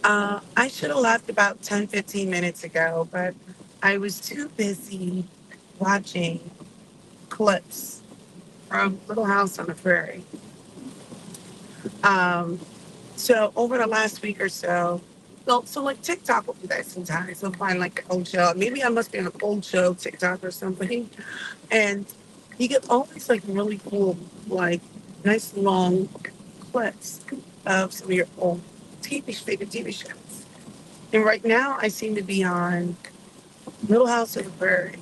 I should have left about 10, 15 minutes ago, but I was too busy watching clips from Little House on the Prairie. Um, so over the last week or so, so like TikTok will do that sometimes. We'll find like an old show. Maybe I must be on an old show TikTok or something. And you get always like really cool, like nice long clips of some of your old favorite TV shows. And right now I seem to be on Little House of the Prairie.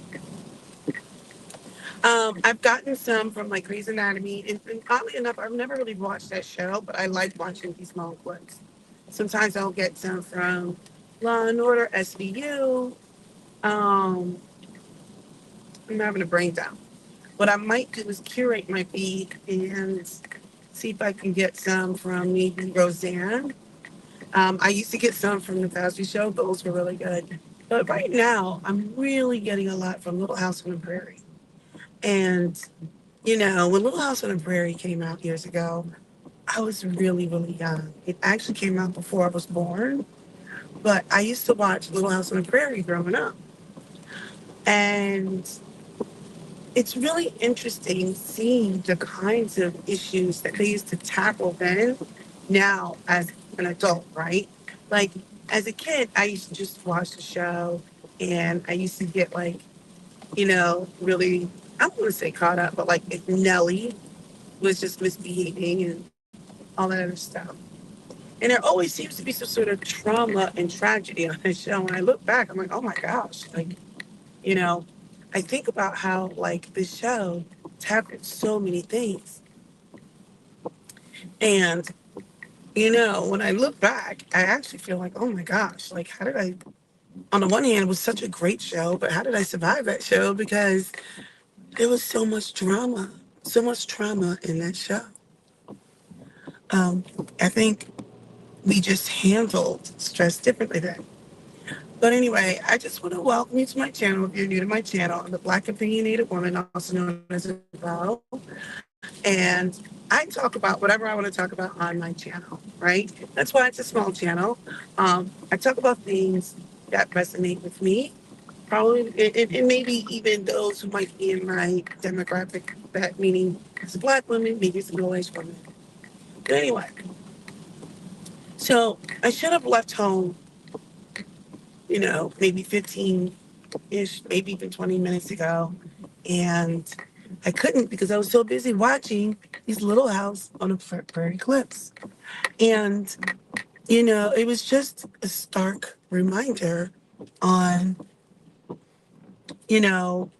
I've gotten some from like Grey's Anatomy, and oddly enough, I've never really watched that show, but I like watching these long clips. Sometimes I'll get some from Law and Order, SVU. Um, I'm having a brain down. What I might do is curate my feed and see if I can get some from maybe Roseanne. I used to get some from the Cosby Show; those were really good. But right now, I'm really getting a lot from Little House on the Prairie. And when Little House on the Prairie came out years ago, I was really, really young. It actually came out before I was born, but I used to watch Little House on the Prairie growing up. And it's really interesting seeing the kinds of issues that they used to tackle then, now as an adult, right? Like, as a kid, I used to just watch the show and I used to get like, really, I don't want to say caught up, but like if Nellie was just misbehaving and all that other stuff. And there always seems to be some sort of trauma and tragedy on that show. When I look back, I'm like, oh my gosh, like, you know, I think about how like the show tackled so many things. And, when I look back, I actually feel like, oh my gosh, like how did I on the one hand it was such a great show, but how did I survive that show? Because there was so much trauma in that show. Um, I think we just handled stress differently then. But anyway, I just want to welcome you to my channel. If you're new to my channel, I'm the Black Opinionated Woman, also known as a Bo. And I talk about whatever I want to talk about on my channel, right? That's why it's a small channel. I talk about things that resonate with me, probably, and maybe even those who might be in my demographic, that meaning it's a Black woman, maybe it's a middle-aged woman. But anyway, so I should have left home, maybe 15-ish, maybe even 20 minutes ago. And I couldn't because I was so busy watching these Little House on the Prairie clips. And, it was just a stark reminder on, you know,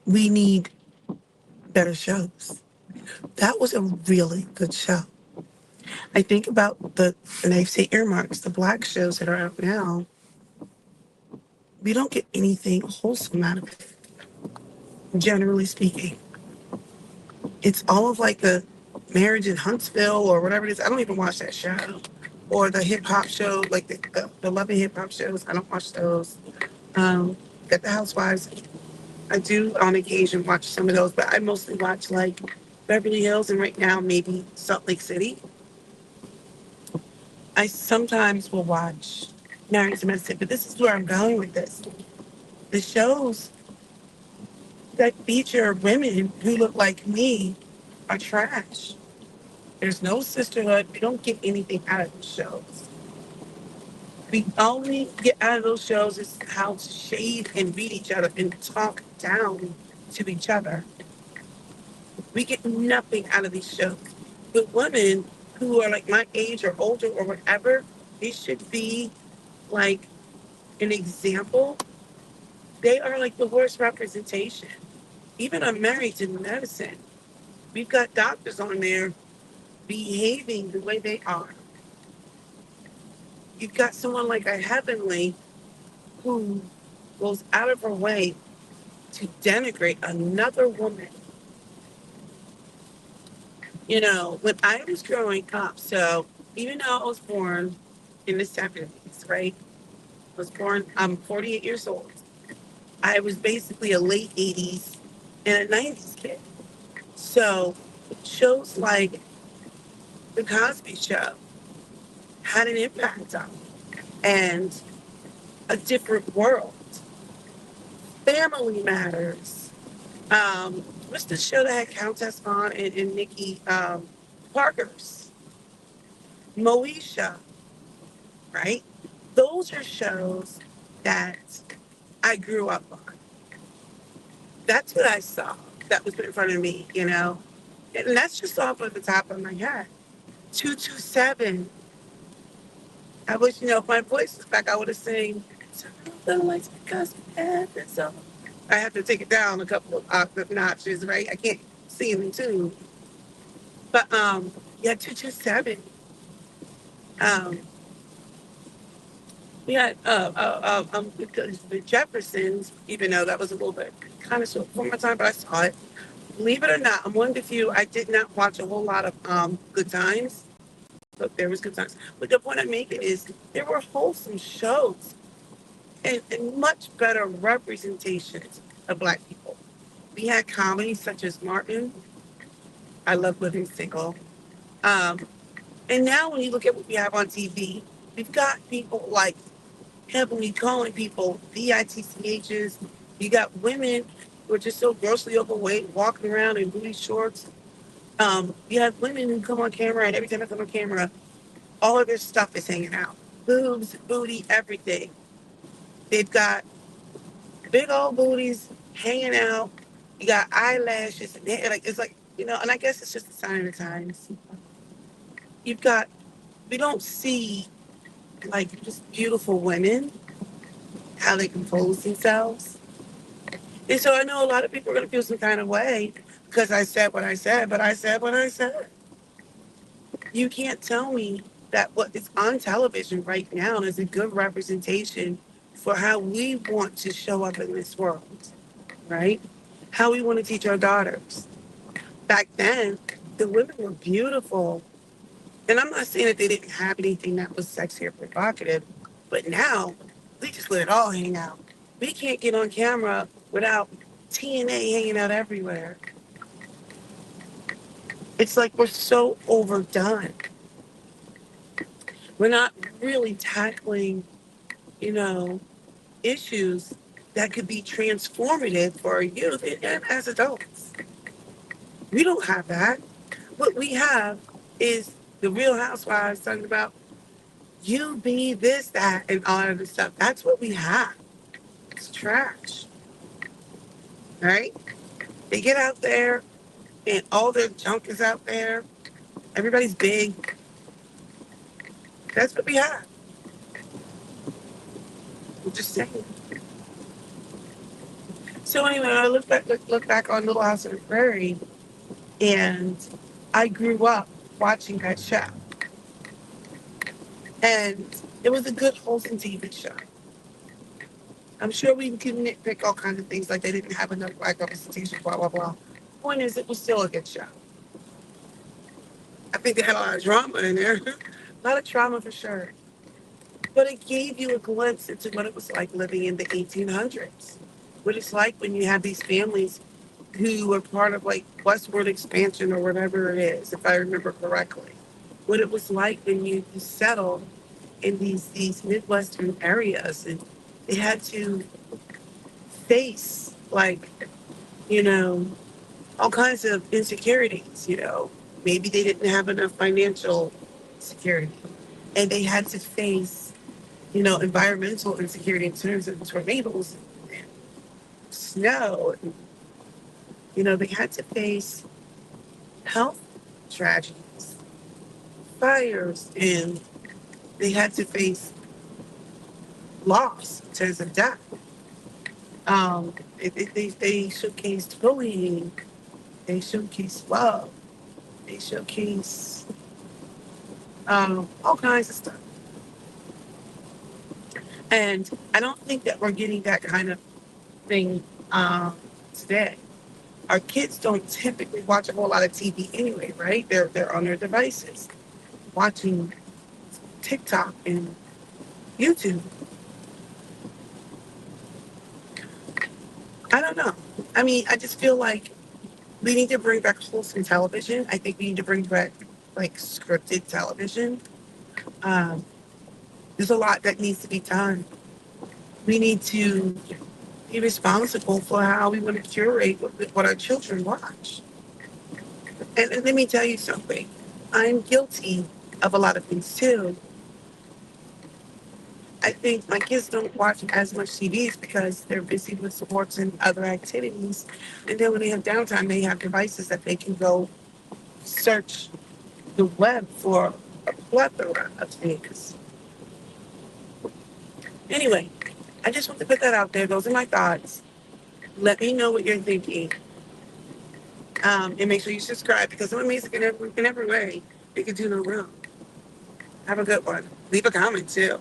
we need better shows. That was a really good show. I think about and I say earmarks, the Black shows that are out now, we don't get anything wholesome out of it, generally speaking. It's all of like the Marriage in Huntsville or whatever it is. I don't even watch that show. Or the hip hop show, like the Love and Hip Hop shows. I don't watch those. Got the Housewives. I do on occasion watch some of those, but I mostly watch like Beverly Hills and right now maybe Salt Lake City. I sometimes will watch Married to Medicine, but this is where I'm going with this. The shows that feature women who look like me are trash. There's no sisterhood. We don't get anything out of the shows. We only get out of those shows is how to shade and beat each other and talk down to each other. We get nothing out of these shows. But women who are like my age or older or whatever, they should be like an example. They are like the worst representation. Even on Married to Medicine, we've got doctors on there behaving the way they are. You've got someone like a Heavenly who goes out of her way to denigrate another woman. When I was growing up, so even though I was born in the 70s, right? I'm 48 years old. I was basically a late 80s and a 90s kid. So shows like The Cosby Show, had an impact on me and a different world. Family Matters. What's the show that had Countess Vaughn and Nikki Parker's? Moesha, right? Those are shows that I grew up on. That's what I saw that was put in front of me, you know? And that's just off of the top of my head. 227. I wish, if my voice was back, I would have sang the lights because heaven. So I have to take it down a couple of octave notches, right? I can't sing in tune. But yeah, 227. Um, we had the Jeffersons, even though that was a little bit kind of short for my time, but I saw it. Believe it or not, I'm one of the few. I did not watch a whole lot of Good Times, but there was Good Times. But the point I'm making is there were wholesome shows and much better representations of Black people. We had comedy such as Martin. I love Living Single. Um, and now when you look at what we have on TV, we've got people like heavily calling people VITCHs. You got women who are just so grossly overweight, walking around in booty shorts. You have women who come on camera, and every time they come on camera, all of their stuff is hanging out. Boobs, booty, everything. They've got big old booties hanging out. You got eyelashes, and like it's like and I guess it's just a sign of the times. You've got we don't see like just beautiful women how they compose themselves, and so I know a lot of people are gonna feel some kind of way because I said what I said, but I said what I said. You can't tell me that what is on television right now is a good representation for how we want to show up in this world, right? How we want to teach our daughters. Back then, the women were beautiful. And I'm not saying that they didn't have anything that was sexy or provocative, but now we just let it all hang out. We can't get on camera without TNA hanging out everywhere. It's like we're so overdone. We're not really tackling, you know, issues that could be transformative for our youth and as adults. We don't have that. What we have is the Real Housewives talking about you be this, that, and all of this stuff. That's what we have. It's trash, right? They get out there and all their junk is out there. Everybody's big. That's what we have. I'm just saying. So anyway, I look back on Little House on the Prairie, and I grew up watching that show, and it was a good wholesome TV show. I'm sure we can nitpick all kinds of things like they didn't have enough Black representation, blah blah blah. Point is, it was still a good show. I think they had a lot of drama in there, a lot of trauma for sure. But it gave you a glimpse into what it was like living in the 1800s. What it's like when you have these families who were part of like westward expansion or whatever it is, if I remember correctly. What it was like when you settled in these Midwestern areas and they had to face like, you know, all kinds of insecurities, Maybe they didn't have enough financial security. And they had to face, environmental insecurity in terms of tornadoes and snow. They had to face health tragedies, fires, and they had to face loss in terms of death. They showcased bullying, they showcased love, they showcase all kinds of stuff. And I don't think that we're getting that kind of thing today. Our kids don't typically watch a whole lot of TV anyway, right? They're on their devices, watching TikTok and YouTube. I don't know. I mean, I just feel like we need to bring back wholesome television. I think we need to bring back like scripted television. Um, there's a lot that needs to be done. We need to be responsible for how we want to curate what our children watch. And let me tell you something. I'm guilty of a lot of things too. I think my kids don't watch as much TVs because they're busy with sports and other activities. And then when they have downtime, they have devices that they can go search the web for a plethora of things. Anyway, I just want to put that out there. Those are my thoughts. Let me know what you're thinking. And make sure you subscribe because I'm amazing in every way. You can do no wrong. Have a good one. Leave a comment too.